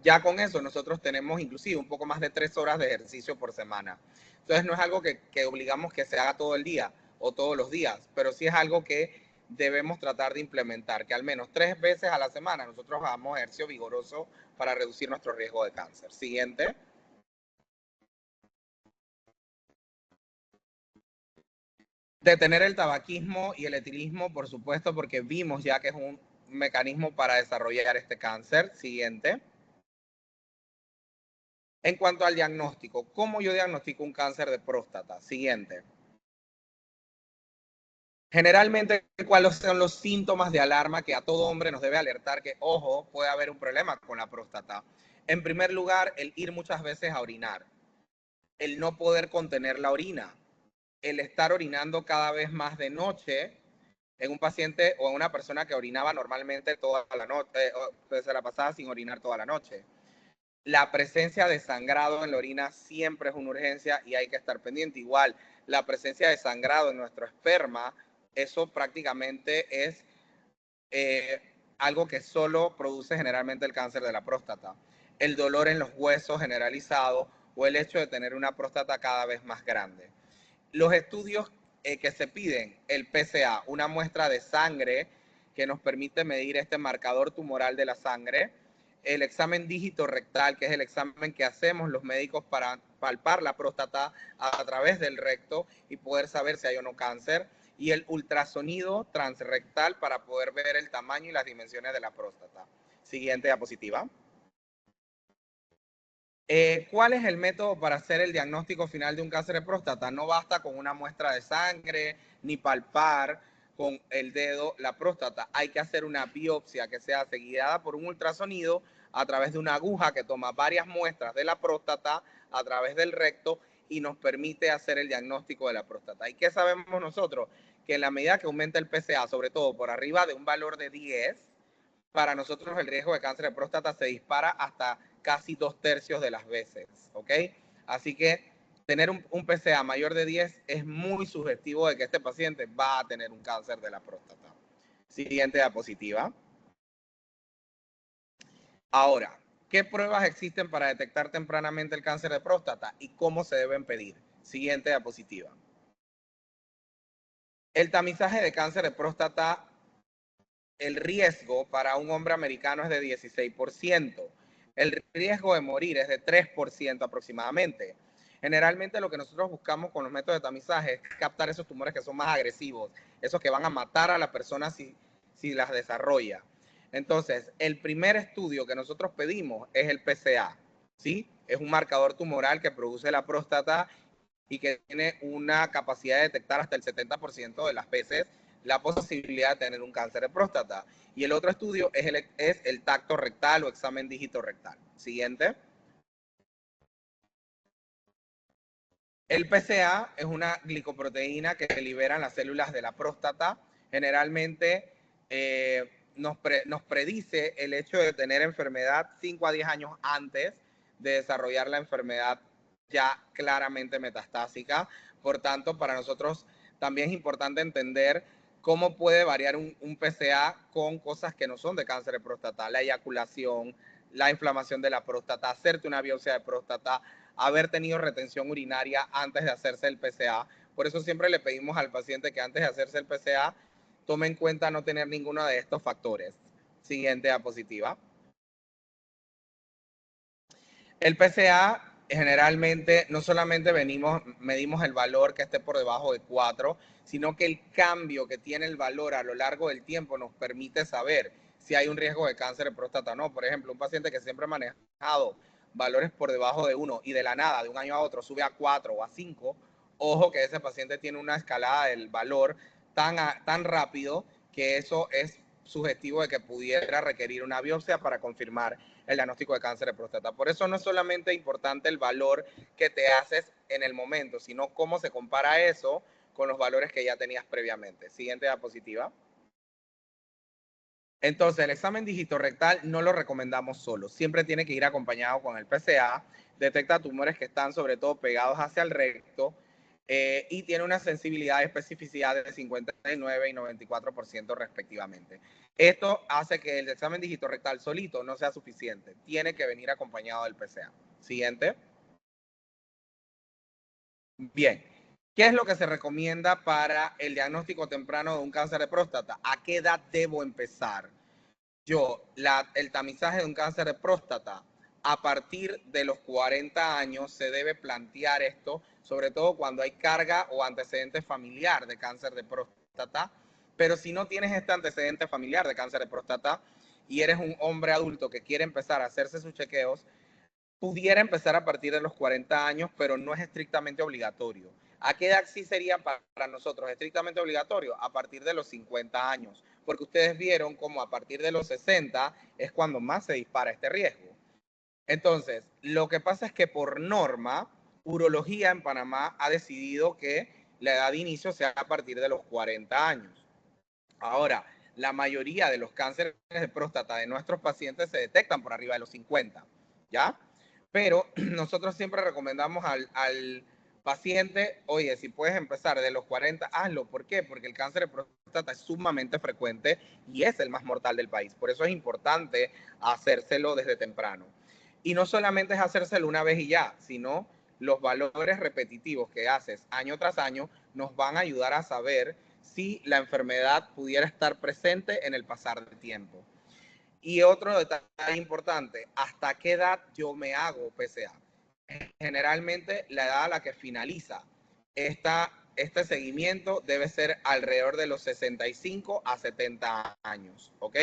Ya con eso nosotros tenemos inclusive un poco más de 3 horas de ejercicio por semana. Entonces no es algo que obligamos que se haga todo el día o todos los días, pero sí es algo que debemos tratar de implementar, que al menos 3 veces a la semana nosotros hagamos ejercicio vigoroso para reducir nuestro riesgo de cáncer. Siguiente. Detener el tabaquismo y el etilismo, por supuesto, porque vimos ya que es un mecanismo para desarrollar este cáncer. Siguiente. En cuanto al diagnóstico, ¿cómo yo diagnostico un cáncer de próstata? Siguiente. Generalmente, ¿cuáles son los síntomas de alarma que a todo hombre nos debe alertar que, ojo, puede haber un problema con la próstata? En primer lugar, el ir muchas veces a orinar, el no poder contener la orina, el estar orinando cada vez más de noche en un paciente o en una persona que orinaba normalmente toda la noche, se la pasaba sin orinar toda la noche. La presencia de sangrado en la orina siempre es una urgencia y hay que estar pendiente. Igual, la presencia de sangrado en nuestro esperma, eso prácticamente es eh, algo que solo produce generalmente el cáncer de la próstata. El dolor en los huesos generalizado o el hecho de tener una próstata cada vez más grande. Los estudios que se piden, el PSA, una muestra de sangre que nos permite medir este marcador tumoral de la sangre, el examen dígito rectal, que es el examen que hacemos los médicos para palpar la próstata a través del recto y poder saber si hay o no cáncer, y el ultrasonido transrectal para poder ver el tamaño y las dimensiones de la próstata. Siguiente diapositiva. ¿Cuál es el método para hacer el diagnóstico final de un cáncer de próstata? No basta con una muestra de sangre ni palpar con el dedo la próstata. Hay que hacer una biopsia que sea guiada por un ultrasonido a través de una aguja que toma varias muestras de la próstata a través del recto y nos permite hacer el diagnóstico de la próstata. ¿Y qué sabemos nosotros? Que en la medida que aumenta el PSA, sobre todo por arriba de un valor de 10, para nosotros el riesgo de cáncer de próstata se dispara hasta casi 2/3 de las veces, ¿ok? Así que tener un PSA mayor de 10 es muy sugestivo de que este paciente va a tener un cáncer de la próstata. Siguiente diapositiva. Ahora, ¿qué pruebas existen para detectar tempranamente el cáncer de próstata y cómo se deben pedir? Siguiente diapositiva. El tamizaje de cáncer de próstata, el riesgo para un hombre americano es de 16%. El riesgo de morir es de 3% aproximadamente. Generalmente lo que nosotros buscamos con los métodos de tamizaje es captar esos tumores que son más agresivos, esos que van a matar a la persona si las desarrolla. Entonces, el primer estudio que nosotros pedimos es el PSA, ¿sí? Es un marcador tumoral que produce la próstata y que tiene una capacidad de detectar hasta el 70% de las veces la posibilidad de tener un cáncer de próstata. Y el otro estudio es el tacto rectal o examen dígito rectal. Siguiente. El PSA es una glicoproteína que liberan las células de la próstata. Generalmente nos predice el hecho de tener enfermedad 5 a 10 años antes de desarrollar la enfermedad ya claramente metastásica. Por tanto, para nosotros también es importante entender cómo puede variar un PSA con cosas que no son de cáncer de próstata, la eyaculación, la inflamación de la próstata, hacerte una biopsia de próstata, haber tenido retención urinaria antes de hacerse el PSA. Por eso siempre le pedimos al paciente que antes de hacerse el PSA tome en cuenta no tener ninguno de estos factores. Siguiente diapositiva. El PSA generalmente no solamente medimos el valor que esté por debajo de 4, sino que el cambio que tiene el valor a lo largo del tiempo nos permite saber si hay un riesgo de cáncer de próstata o no. Por ejemplo, un paciente que siempre ha manejado valores por debajo de 1 y de la nada, de un año a otro, sube a 4 o a 5, ojo que ese paciente tiene una escalada del valor tan rápido que eso es sugestivo de que pudiera requerir una biopsia para confirmar el diagnóstico de cáncer de próstata. Por eso no es solamente importante el valor que te haces en el momento, sino cómo se compara eso con los valores que ya tenías previamente. Siguiente diapositiva. Entonces, el examen digitorrectal no lo recomendamos solo. Siempre tiene que ir acompañado con el PSA. Detecta tumores que están sobre todo pegados hacia el recto y tiene una sensibilidad y especificidad de 59 y 94% respectivamente. Esto hace que el examen digitorrectal solito no sea suficiente. Tiene que venir acompañado del PSA. Siguiente. Bien. ¿Qué es lo que se recomienda para el diagnóstico temprano de un cáncer de próstata? ¿A qué edad debo empezar? El tamizaje de un cáncer de próstata a partir de los 40 años se debe plantear esto, sobre todo cuando hay carga o antecedente familiar de cáncer de próstata. Pero si no tienes este antecedente familiar de cáncer de próstata y eres un hombre adulto que quiere empezar a hacerse sus chequeos, pudiera empezar a partir de los 40 años, pero no es estrictamente obligatorio. ¿A qué edad sí sería para nosotros estrictamente obligatorio? A partir de los 50 años, porque ustedes vieron como a partir de los 60 es cuando más se dispara este riesgo. Entonces, lo que pasa es que por norma, Urología en Panamá ha decidido que la edad de inicio sea a partir de los 40 años. Ahora, la mayoría de los cánceres de próstata de nuestros pacientes se detectan por arriba de los 50, ¿ya? Pero nosotros siempre recomendamos al paciente, oye, si puedes empezar de los 40, hazlo. ¿Por qué? Porque el cáncer de próstata es sumamente frecuente y es el más mortal del país. Por eso es importante hacérselo desde temprano. Y no solamente es hacérselo una vez y ya, sino los valores repetitivos que haces año tras año nos van a ayudar a saber si la enfermedad pudiera estar presente en el pasar del tiempo. Y otro detalle importante, ¿hasta qué edad yo me hago PSA? Generalmente la edad a la que finaliza este seguimiento debe ser alrededor de los 65 a 70 años, ¿ok?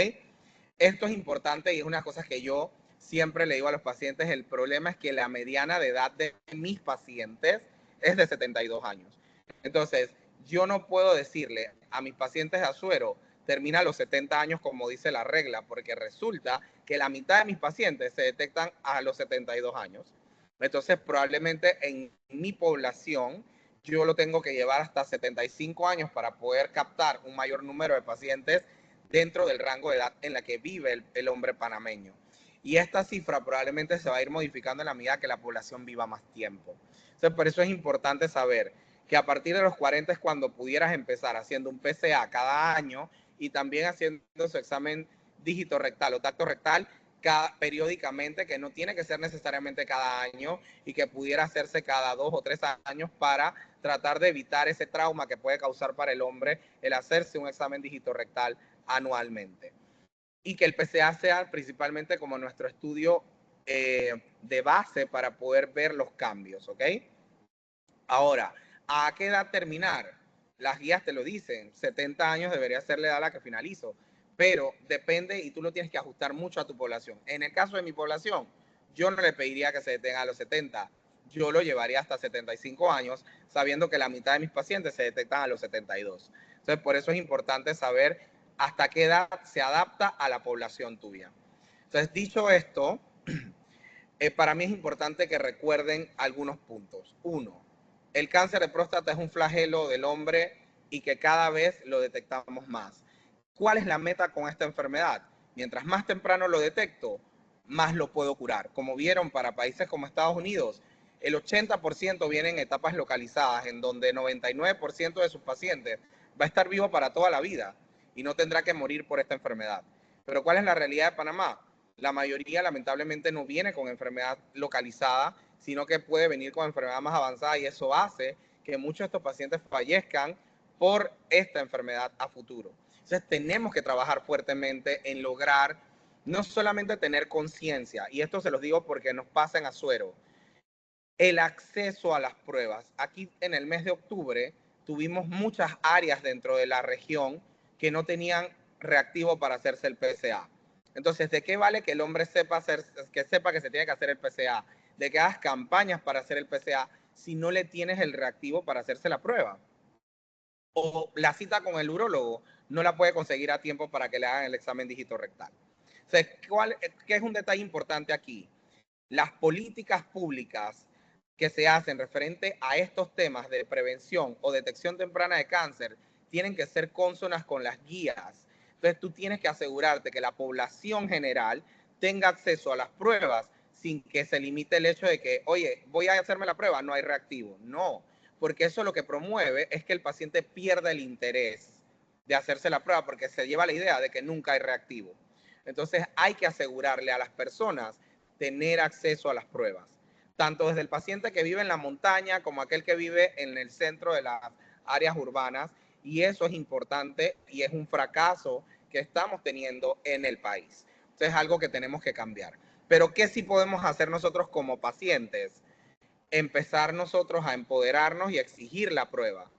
Esto es importante y es una cosa que yo siempre le digo a los pacientes. El problema es que la mediana de edad de mis pacientes es de 72 años. Entonces, yo no puedo decirle a mis pacientes de Azuero, termina a los 70 años como dice la regla, porque resulta que la mitad de mis pacientes se detectan a los 72 años. Entonces, probablemente en mi población, yo lo tengo que llevar hasta 75 años para poder captar un mayor número de pacientes dentro del rango de edad en la que vive el hombre panameño. Y esta cifra probablemente se va a ir modificando en la medida que la población viva más tiempo. Entonces, por eso es importante saber que a partir de los 40 es cuando pudieras empezar haciendo un PSA cada año y también haciendo su examen dígito rectal o tacto rectal periódicamente, que no tiene que ser necesariamente cada año y que pudiera hacerse cada 2 o 3 años para tratar de evitar ese trauma que puede causar para el hombre el hacerse un examen dígito rectal anualmente. Y que el PSA sea principalmente como nuestro estudio de base para poder ver los cambios, ¿ok? Ahora, ¿a qué edad terminar? Las guías te lo dicen, 70 años debería ser la edad a la que finalizo, pero depende y tú lo tienes que ajustar mucho a tu población. En el caso de mi población, yo no le pediría que se detenga a los 70, yo lo llevaría hasta 75 años, sabiendo que la mitad de mis pacientes se detectan a los 72. Entonces, por eso es importante saber hasta qué edad se adapta a la población tuya. Entonces, dicho esto, para mí es importante que recuerden algunos puntos. Uno, el cáncer de próstata es un flagelo del hombre y que cada vez lo detectamos más. ¿Cuál es la meta con esta enfermedad? Mientras más temprano lo detecto, más lo puedo curar. Como vieron, para países como Estados Unidos, el 80% viene en etapas localizadas, en donde 99% de sus pacientes va a estar vivo para toda la vida y no tendrá que morir por esta enfermedad. Pero ¿cuál es la realidad de Panamá? La mayoría lamentablemente no viene con enfermedad localizada, sino que puede venir con enfermedad más avanzada y eso hace que muchos de estos pacientes fallezcan por esta enfermedad a futuro. Entonces tenemos que trabajar fuertemente en lograr no solamente tener conciencia, y esto se los digo porque nos pasa en Azuero, el acceso a las pruebas. Aquí en el mes de octubre tuvimos muchas áreas dentro de la región que no tenían reactivo para hacerse el PSA. Entonces, ¿de qué vale que el hombre sepa que se tiene que hacer el PSA? De que hagas campañas para hacer el PSA si no le tienes el reactivo para hacerse la prueba. O la cita con el urólogo no la puede conseguir a tiempo para que le hagan el examen dígito rectal. Entonces, ¿qué es un detalle importante aquí? Las políticas públicas que se hacen referente a estos temas de prevención o detección temprana de cáncer tienen que ser cónsonas con las guías. Entonces tú tienes que asegurarte que la población general tenga acceso a las pruebas sin que se limite el hecho de que, oye, voy a hacerme la prueba, no hay reactivo. No, porque eso lo que promueve es que el paciente pierda el interés de hacerse la prueba porque se lleva la idea de que nunca hay reactivo. Entonces hay que asegurarle a las personas tener acceso a las pruebas, tanto desde el paciente que vive en la montaña como aquel que vive en el centro de las áreas urbanas, y eso es importante y es un fracaso que estamos teniendo en el país. Entonces es algo que tenemos que cambiar. Pero ¿qué sí podemos hacer nosotros como pacientes? Empezar nosotros a empoderarnos y exigir la prueba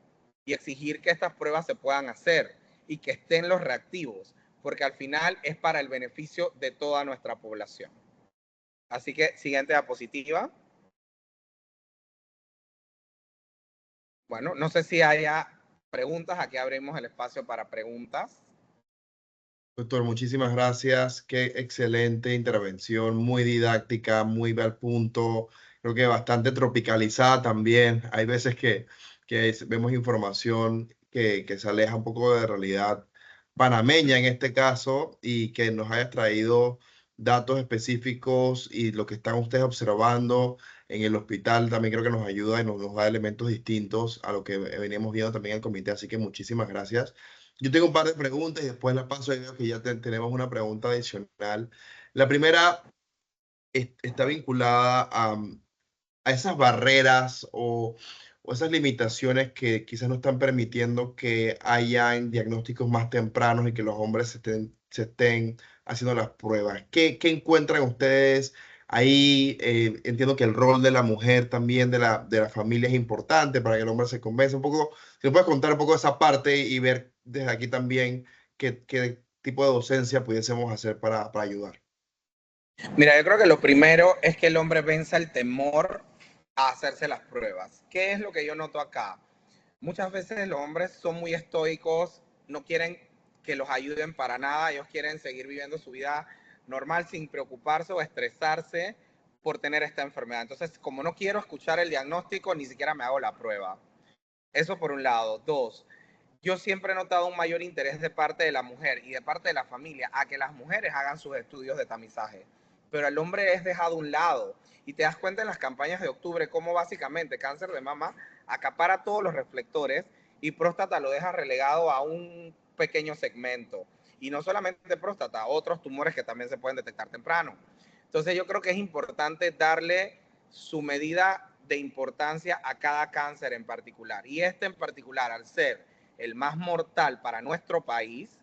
y exigir que estas pruebas se puedan hacer y que estén los reactivos, porque al final es para el beneficio de toda nuestra población. Así que siguiente diapositiva. Bueno, no sé si haya preguntas. Aquí abrimos el espacio para preguntas. Doctor, muchísimas gracias. Qué excelente intervención, muy didáctica, muy al punto. Creo que bastante tropicalizada también. Hay veces que vemos información que se aleja un poco de la realidad panameña en este caso y que nos haya traído datos específicos y lo que están ustedes observando en el hospital también creo que nos ayuda y nos da elementos distintos a lo que veníamos viendo también en el comité. Así que muchísimas gracias. Yo tengo un par de preguntas y después las paso y veo que ya tenemos una pregunta adicional. La primera está vinculada a esas barreras o esas limitaciones que quizás no están permitiendo que hayan diagnósticos más tempranos y que los hombres se estén haciendo las pruebas. ¿Qué encuentran ustedes ahí? Entiendo que el rol de la mujer también, de la familia es importante para que el hombre se convenza un poco. Si nos puedes contar un poco de esa parte y ver desde aquí también qué tipo de docencia pudiésemos hacer para ayudar. Mira, yo creo que lo primero es que el hombre venza el temor a hacerse las pruebas. ¿Qué es lo que yo noto acá? Muchas veces los hombres son muy estoicos, no quieren que los ayuden para nada, ellos quieren seguir viviendo su vida normal sin preocuparse o estresarse por tener esta enfermedad. Entonces, como no quiero escuchar el diagnóstico, ni siquiera me hago la prueba. Eso por un lado. Dos, yo siempre he notado un mayor interés de parte de la mujer y de parte de la familia a que las mujeres hagan sus estudios de tamizaje, pero el hombre es dejado a un lado. Y te das cuenta en las campañas de octubre cómo básicamente cáncer de mama acapara todos los reflectores y próstata lo deja relegado a un pequeño segmento. Y no solamente próstata, otros tumores que también se pueden detectar temprano. Entonces yo creo que es importante darle su medida de importancia a cada cáncer en particular. Y este en particular, al ser el más mortal para nuestro país,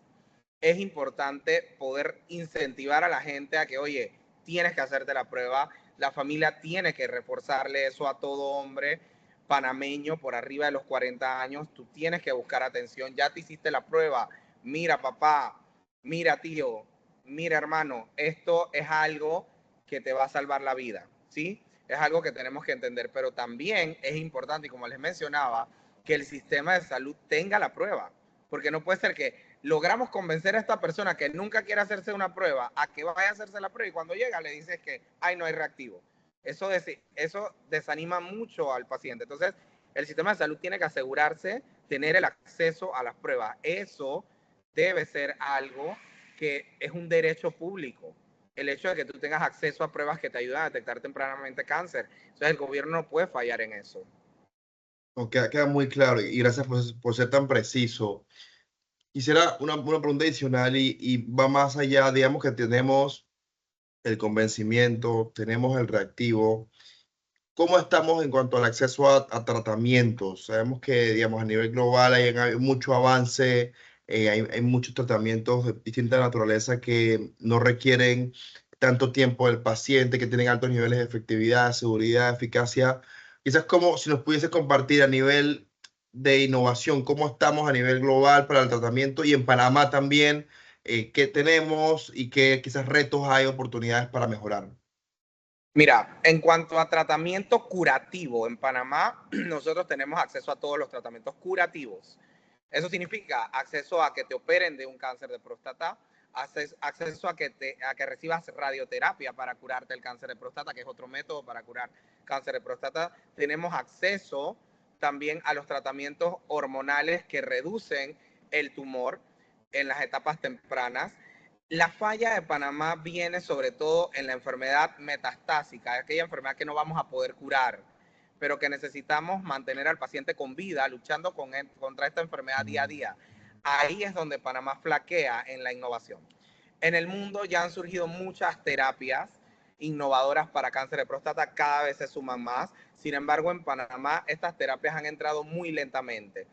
es importante poder incentivar a la gente a que, oye, tienes que hacerte la prueba, la familia tiene que reforzarle eso a todo hombre panameño por arriba de los 40 años, tú tienes que buscar atención, ya te hiciste la prueba, mira papá, mira tío, mira hermano, esto es algo que te va a salvar la vida, ¿sí? Es algo que tenemos que entender, pero también es importante, y como les mencionaba, que el sistema de salud tenga la prueba, porque no puede ser que logramos convencer a esta persona que nunca quiere hacerse una prueba a que vaya a hacerse la prueba y cuando llega le dices que, ay, no hay reactivo. Eso desanima mucho al paciente. Entonces, el sistema de salud tiene que asegurarse tener el acceso a las pruebas. Eso debe ser algo que es un derecho público. El hecho de que tú tengas acceso a pruebas que te ayudan a detectar tempranamente cáncer. Entonces, el gobierno no puede fallar en eso. Queda muy claro y gracias por ser tan preciso. Quisiera una pregunta adicional y va más allá, digamos que tenemos el convencimiento, tenemos el reactivo. ¿Cómo estamos en cuanto al acceso a tratamientos? Sabemos que, digamos, a nivel global hay mucho avance, hay muchos tratamientos de distinta naturaleza que no requieren tanto tiempo del paciente, que tienen altos niveles de efectividad, seguridad, eficacia. Quizás como si nos pudiese compartir a nivel de innovación, cómo estamos a nivel global para el tratamiento y en Panamá también, qué tenemos y qué quizás retos hay, oportunidades para mejorar. Mira, en cuanto a tratamiento curativo en Panamá, nosotros tenemos acceso a todos los tratamientos curativos. Eso significa acceso a que te operen de un cáncer de próstata, acceso a que recibas radioterapia para curarte el cáncer de próstata, que es otro método para curar cáncer de próstata. Tenemos acceso también a los tratamientos hormonales que reducen el tumor en las etapas tempranas. La falla de Panamá viene sobre todo en la enfermedad metastásica, aquella enfermedad que no vamos a poder curar, pero que necesitamos mantener al paciente con vida, luchando contra esta enfermedad día a día. Ahí es donde Panamá flaquea en la innovación. En el mundo ya han surgido muchas terapias innovadoras para cáncer de próstata, cada vez se suman más. Sin embargo, en Panamá estas terapias han entrado muy lentamente.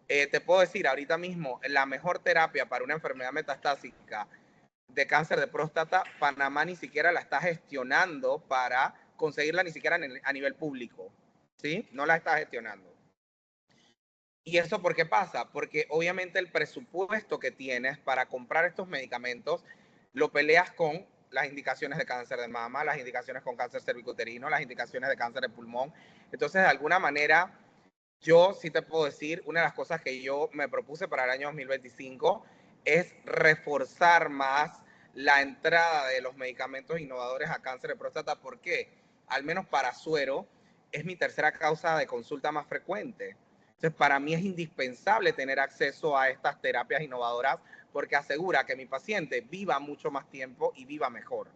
Te puedo decir, ahorita mismo, la mejor terapia para una enfermedad metastásica de cáncer de próstata, Panamá ni siquiera la está gestionando para conseguirla ni siquiera a nivel público, ¿sí? No la está gestionando. ¿Y eso por qué pasa? Porque obviamente el presupuesto que tienes para comprar estos medicamentos lo peleas con las indicaciones de cáncer de mama, las indicaciones con cáncer cervicuterino, las indicaciones de cáncer de pulmón. Entonces, de alguna manera, yo sí te puedo decir, una de las cosas que yo me propuse para el año 2025 es reforzar más la entrada de los medicamentos innovadores a cáncer de próstata. ¿Por qué? Al menos para suero, es mi tercera causa de consulta más frecuente. Entonces, para mí es indispensable tener acceso a estas terapias innovadoras porque asegura que mi paciente viva mucho más tiempo y viva mejor.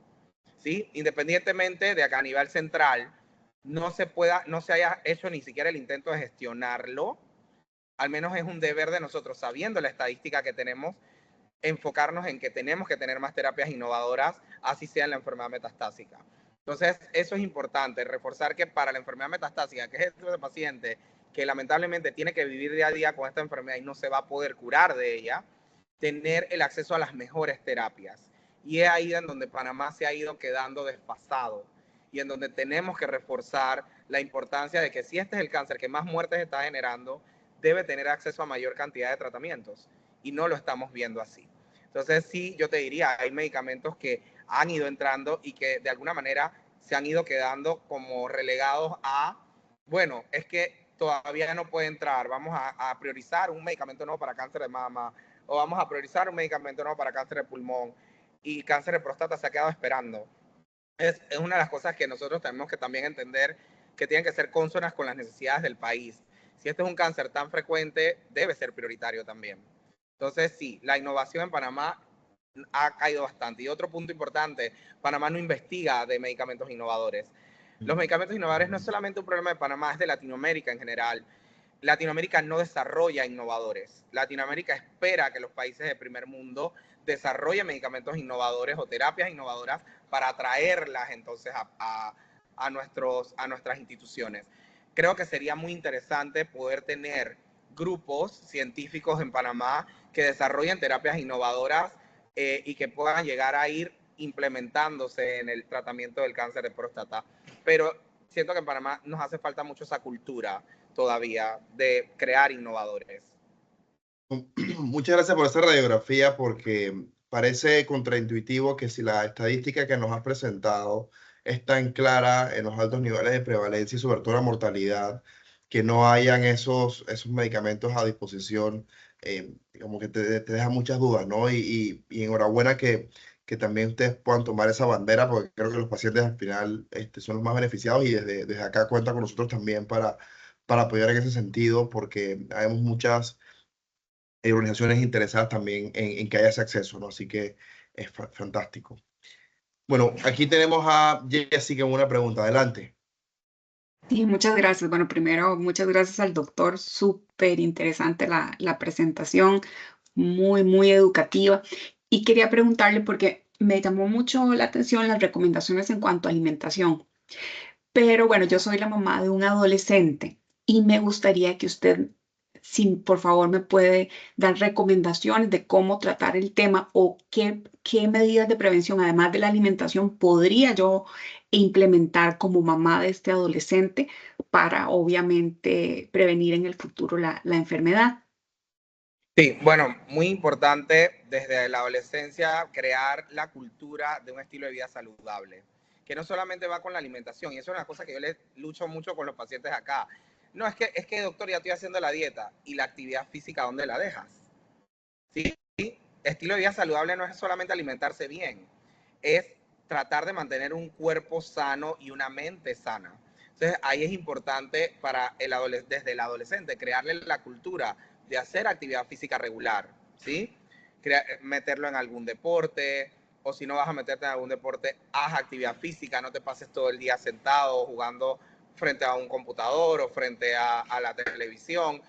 ¿Sí? Independientemente de que a nivel central no se haya hecho ni siquiera el intento de gestionarlo, al menos es un deber de nosotros, sabiendo la estadística que tenemos, enfocarnos en que tenemos que tener más terapias innovadoras, así sea en la enfermedad metastásica. Entonces, eso es importante, reforzar que para la enfermedad metastásica, que es el paciente que lamentablemente tiene que vivir día a día con esta enfermedad y no se va a poder curar de ella, tener el acceso a las mejores terapias. Y es ahí en donde Panamá se ha ido quedando desfasado y en donde tenemos que reforzar la importancia de que si este es el cáncer que más muertes está generando, debe tener acceso a mayor cantidad de tratamientos y no lo estamos viendo así. Entonces sí, yo te diría, hay medicamentos que han ido entrando y que de alguna manera se han ido quedando como relegados a, bueno, es que todavía no puede entrar, vamos a priorizar un medicamento nuevo para cáncer de mama o vamos a priorizar un medicamento nuevo para cáncer de pulmón y cáncer de próstata se ha quedado esperando. Es una de las cosas que nosotros tenemos que también entender que tienen que ser consonas con las necesidades del país. Si este es un cáncer tan frecuente, debe ser prioritario también. Entonces, sí, la innovación en Panamá ha caído bastante. Y otro punto importante, Panamá no investiga de medicamentos innovadores. Los medicamentos innovadores no es solamente un problema de Panamá, es de Latinoamérica en general. Latinoamérica no desarrolla innovadores. Latinoamérica espera que los países de primer mundo desarrollen medicamentos innovadores o terapias innovadoras para atraerlas entonces a nuestras instituciones. Creo que sería muy interesante poder tener grupos científicos en Panamá que desarrollen terapias innovadoras y que puedan llegar a ir implementándose en el tratamiento del cáncer de próstata. Pero siento que en Panamá nos hace falta mucho esa cultura todavía de crear innovadores. Muchas gracias por esa radiografía porque parece contraintuitivo que si la estadística que nos has presentado es tan clara en los altos niveles de prevalencia y sobre todo la mortalidad, que no hayan esos medicamentos a disposición, como que te deja muchas dudas, ¿no? Y enhorabuena que también ustedes puedan tomar esa bandera porque creo que los pacientes al final son los más beneficiados y desde acá cuenta con nosotros también para apoyar en ese sentido porque hay muchas organizaciones interesadas también en que haya ese acceso, ¿no? Así que es fantástico. Bueno, aquí tenemos a Jessica con una pregunta. Adelante. Sí, muchas gracias. Bueno, primero, muchas gracias al doctor. Súper interesante la presentación, muy educativa. Y quería preguntarle, porque me llamó mucho la atención las recomendaciones en cuanto a alimentación. Pero bueno, yo soy la mamá de un adolescente y me gustaría que usted, si por favor me puede dar recomendaciones de cómo tratar el tema o qué medidas de prevención, además de la alimentación, podría yo implementar como mamá de este adolescente para obviamente prevenir en el futuro la enfermedad. Sí, bueno, muy importante desde la adolescencia crear la cultura de un estilo de vida saludable, que no solamente va con la alimentación, y eso es una cosa que yo le lucho mucho con los pacientes acá. No, es que doctor, ya estoy haciendo la dieta, y la actividad física, ¿dónde la dejas? ¿Sí? Estilo de vida saludable no es solamente alimentarse bien, es tratar de mantener un cuerpo sano y una mente sana. Entonces ahí es importante para desde el adolescente crearle la cultura de hacer actividad física regular, ¿sí? Meterlo en algún deporte, o si no vas a meterte en algún deporte, haz actividad física, no te pases todo el día sentado jugando frente a un computador o frente a la televisión.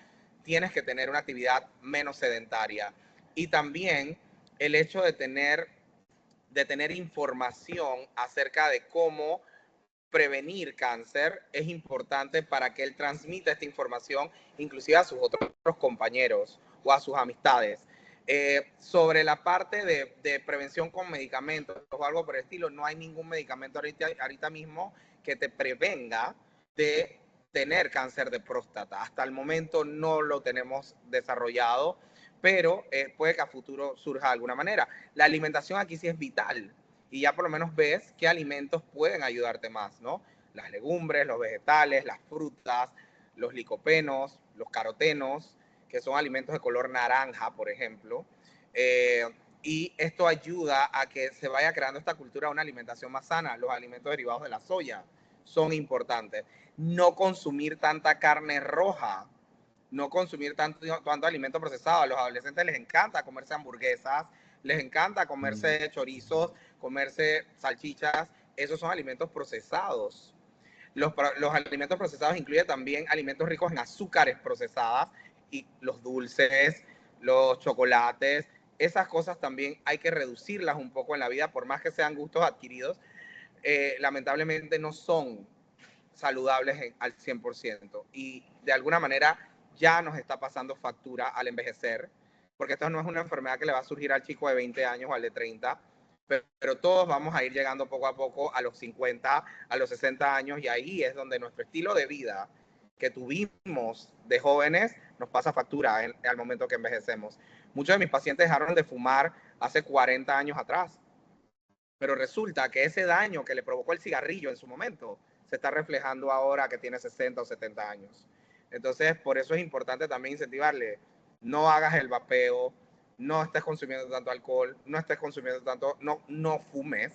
Tienes que tener una actividad menos sedentaria. Y también el hecho de tener información acerca de cómo prevenir cáncer es importante para que él transmita esta información inclusive a sus otros compañeros o a sus amistades. Sobre la parte de prevención con medicamentos o algo por el estilo, no hay ningún medicamento ahorita mismo que te prevenga de tener cáncer de próstata. Hasta el momento no lo tenemos desarrollado, pero puede que a futuro surja de alguna manera. La alimentación aquí sí es vital y ya por lo menos ves qué alimentos pueden ayudarte más, ¿no? Las legumbres, los vegetales, las frutas, los licopenos, los carotenos, que son alimentos de color naranja, por ejemplo. Y esto ayuda a que se vaya creando esta cultura de una alimentación más sana. Los alimentos derivados de la soya son importantes. No consumir tanta carne roja, no consumir tanto alimento procesado. A los adolescentes les encanta comerse hamburguesas, les encanta comerse chorizos, comerse salchichas. Esos son alimentos procesados. Los alimentos procesados incluyen también alimentos ricos en azúcares procesadas y los dulces, los chocolates. Esas cosas también hay que reducirlas un poco en la vida, por más que sean gustos adquiridos. Lamentablemente no son saludables al 100%. Y de alguna manera ya nos está pasando factura al envejecer, porque esto no es una enfermedad que le va a surgir al chico de 20 años o al de 30, pero todos vamos a ir llegando poco a poco a los 50, a los 60 años, y ahí es donde nuestro estilo de vida que tuvimos de jóvenes nos pasa factura al momento que envejecemos. Muchos de mis pacientes dejaron de fumar hace 40 años atrás, pero resulta que ese daño que le provocó el cigarrillo en su momento se está reflejando ahora que tiene 60 o 70 años. Entonces, por eso es importante también incentivarle, no hagas el vapeo, no estés consumiendo tanto alcohol, no estés consumiendo tanto, no fumes,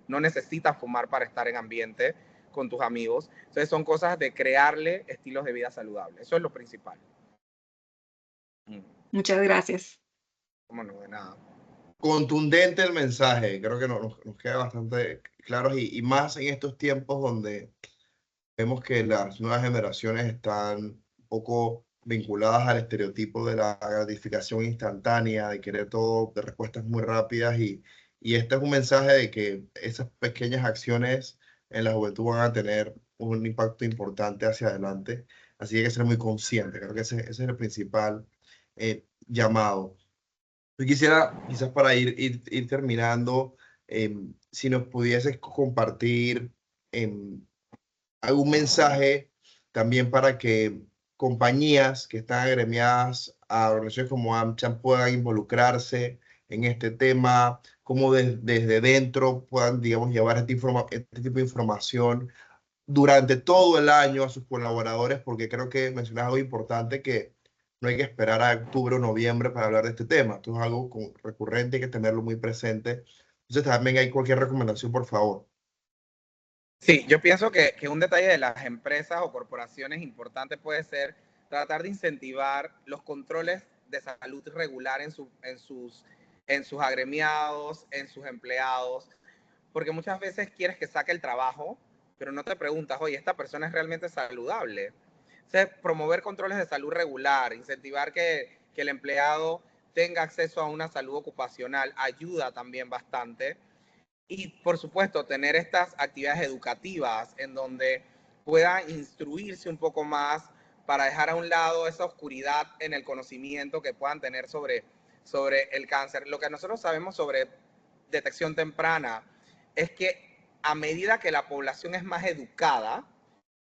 no necesitas fumar para estar en ambiente con tus amigos. Entonces, son cosas de crearle estilos de vida saludables. Eso es lo principal. Muchas gracias. Cómo no, de nada. Contundente el mensaje, creo que nos queda bastante claro y más en estos tiempos donde vemos que las nuevas generaciones están un poco vinculadas al estereotipo de la gratificación instantánea, de querer todo de respuestas muy rápidas y este es un mensaje de que esas pequeñas acciones en la juventud van a tener un impacto importante hacia adelante, así que hay que ser muy consciente, creo que ese es el principal llamado. Yo quisiera, quizás para ir terminando, si nos pudieses compartir algún mensaje también para que compañías que están agremiadas a organizaciones como AmCham puedan involucrarse en este tema, cómo desde dentro puedan, digamos, llevar este tipo de información durante todo el año a sus colaboradores, porque creo que mencionas algo importante que no hay que esperar a octubre o noviembre para hablar de este tema. Esto es algo recurrente, hay que tenerlo muy presente. Entonces también hay cualquier recomendación, por favor. Sí, yo pienso que un detalle de las empresas o corporaciones importante puede ser tratar de incentivar los controles de salud regular en sus agremiados, en sus empleados, porque muchas veces quieres que saque el trabajo, pero no te preguntas, oye, ¿esta persona es realmente saludable? O sea, promover controles de salud regular, incentivar que el empleado tenga acceso a una salud ocupacional ayuda también bastante. Y por supuesto, tener estas actividades educativas en donde puedan instruirse un poco más para dejar a un lado esa oscuridad en el conocimiento que puedan tener sobre el cáncer. Lo que nosotros sabemos sobre detección temprana es que a medida que la población es más educada,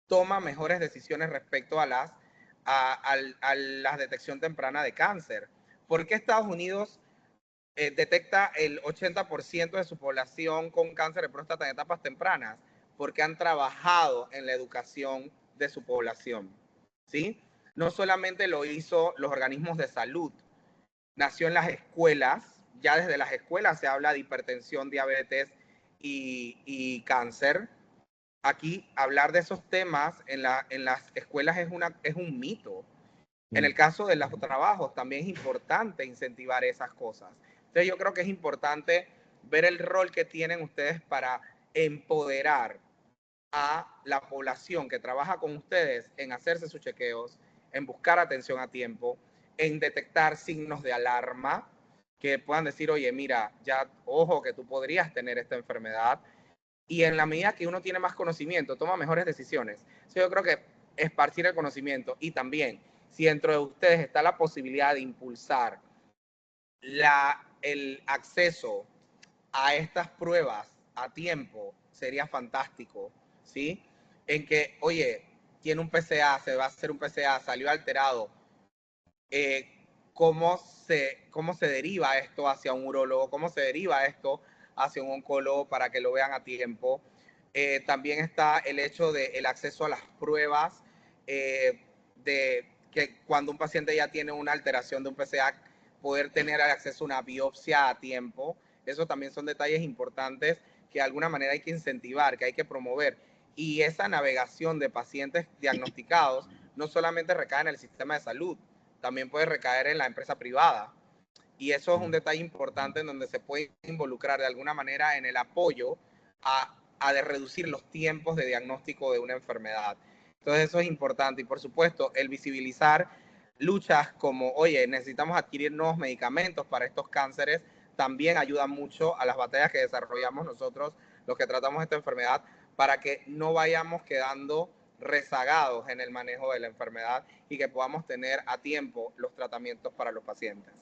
toma mejores decisiones respecto a la detección temprana de cáncer. ¿Por qué Estados Unidos detecta el 80% de su población con cáncer de próstata en etapas tempranas? Porque han trabajado en la educación de su población, ¿sí? No solamente lo hizo los organismos de salud, nació en las escuelas, ya desde las escuelas se habla de hipertensión, diabetes y cáncer. Aquí hablar de esos temas en las escuelas es un mito. En el caso de los trabajos también es importante incentivar esas cosas. Entonces yo creo que es importante ver el rol que tienen ustedes para empoderar a la población que trabaja con ustedes en hacerse sus chequeos, en buscar atención a tiempo, en detectar signos de alarma que puedan decir, oye, mira, ya, ojo, que tú podrías tener esta enfermedad. Y en la medida que uno tiene más conocimiento, toma mejores decisiones. Entonces yo creo que esparcir el conocimiento y también, si dentro de ustedes está la posibilidad de impulsar el acceso a estas pruebas a tiempo, sería fantástico, ¿sí? En que, oye, tiene un PCA, se va a hacer un PCA, salió alterado, eh, ¿cómo se deriva esto hacia un urólogo? ¿Cómo se deriva esto hacia un oncólogo para que lo vean a tiempo? También está el hecho del acceso a las pruebas, de que cuando un paciente ya tiene una alteración de un PSA, poder tener acceso a una biopsia a tiempo. Eso también son detalles importantes que de alguna manera hay que incentivar, que hay que promover. Y esa navegación de pacientes diagnosticados no solamente recae en el sistema de salud, también puede recaer en la empresa privada. Y eso es un detalle importante en donde se puede involucrar de alguna manera en el apoyo de reducir los tiempos de diagnóstico de una enfermedad. Entonces eso es importante. Y por supuesto, el visibilizar luchas como, oye, necesitamos adquirir nuevos medicamentos para estos cánceres, también ayuda mucho a las batallas que desarrollamos nosotros, los que tratamos esta enfermedad, para que no vayamos quedando rezagados en el manejo de la enfermedad y que podamos tener a tiempo los tratamientos para los pacientes.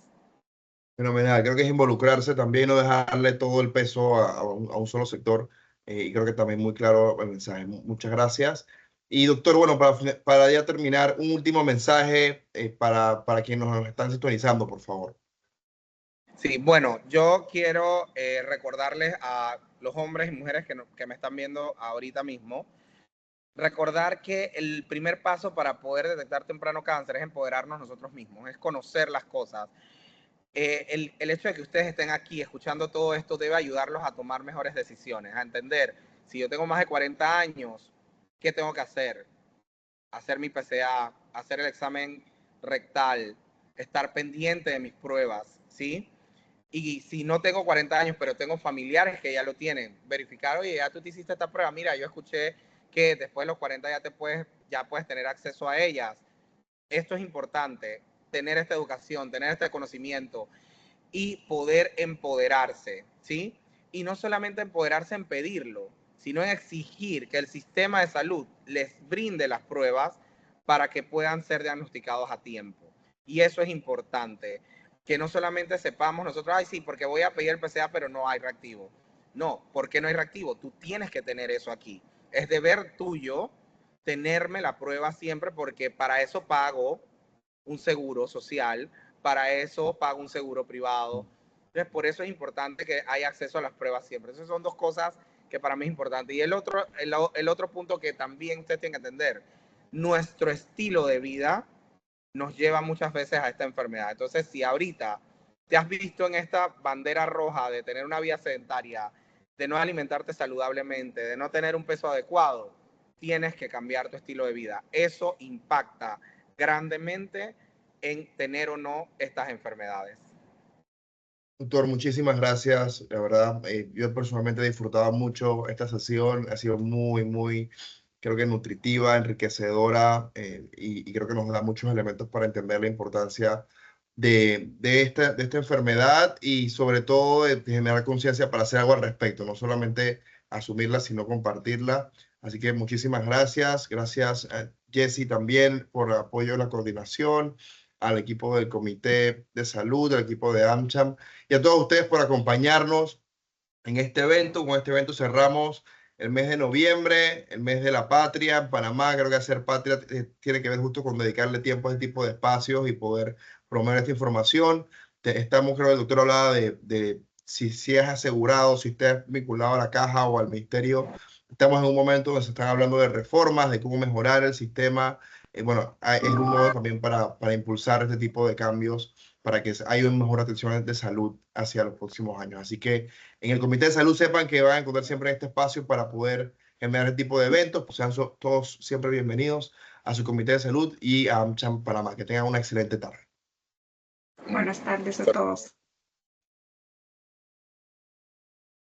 Fenomenal, creo que es involucrarse también, no dejarle todo el peso a un solo sector, y creo que también muy claro el mensaje. Muchas gracias. Y doctor, bueno, para ya terminar, un último mensaje para quienes nos están sintonizando, por favor. Sí, bueno, yo quiero recordarles a los hombres y mujeres que me están viendo ahorita mismo, recordar que el primer paso para poder detectar temprano cáncer es empoderarnos nosotros mismos, es conocer las cosas. El hecho de que ustedes estén aquí escuchando todo esto debe ayudarlos a tomar mejores decisiones, a entender, si yo tengo más de 40 años, ¿qué tengo que hacer? Hacer mi PCA, hacer el examen rectal, estar pendiente de mis pruebas, ¿sí? Y si no tengo 40 años, pero tengo familiares que ya lo tienen, verificar, oye, ya tú te hiciste esta prueba, mira, yo escuché que después de los 40 ya puedes tener acceso a ellas. Esto es importante, tener esta educación, tener este conocimiento y poder empoderarse, ¿sí? Y no solamente empoderarse en pedirlo, sino en exigir que el sistema de salud les brinde las pruebas para que puedan ser diagnosticados a tiempo. Y eso es importante, que no solamente sepamos nosotros, ay, sí, porque voy a pedir el PCA, pero no hay reactivo. No, ¿por qué no hay reactivo? Tú tienes que tener eso aquí. Es deber tuyo tenerme la prueba siempre, porque para eso pago un seguro social, para eso pago un seguro privado. Entonces, por eso es importante que haya acceso a las pruebas siempre. Esas son dos cosas que para mí es importante. Y el otro punto que también ustedes tienen que entender, nuestro estilo de vida nos lleva muchas veces a esta enfermedad. Entonces, si ahorita te has visto en esta bandera roja de tener una vida sedentaria, de no alimentarte saludablemente, de no tener un peso adecuado, tienes que cambiar tu estilo de vida. Eso impacta grandemente en tener o no estas enfermedades. Doctor, muchísimas gracias. La verdad, yo personalmente he disfrutado mucho esta sesión. Ha sido muy, creo que nutritiva, enriquecedora, y creo que nos da muchos elementos para entender la importancia de esta enfermedad y sobre todo de generar conciencia para hacer algo al respecto, no solamente asumirla, sino compartirla. Así que muchísimas gracias. Gracias a Jessy también por el apoyo de la coordinación, al equipo del Comité de Salud, al equipo de AmCham y a todos ustedes por acompañarnos en este evento. Con este evento cerramos el mes de noviembre, el mes de la patria en Panamá. Creo que hacer patria tiene que ver justo con dedicarle tiempo a este tipo de espacios y poder promover esta información. Estamos, creo que el doctor hablaba de si es asegurado, si está vinculado a la caja o al ministerio. Estamos en un momento donde se están hablando de reformas, de cómo mejorar el sistema. Bueno, es un modo también para impulsar este tipo de cambios, para que haya una mejor atención de salud hacia los próximos años. Así que en el Comité de Salud sepan que van a encontrar siempre este espacio para poder generar este tipo de eventos. Pues sean todos siempre bienvenidos a su Comité de Salud y a AmCham Panamá. Que tengan una excelente tarde. Buenas tardes a todos.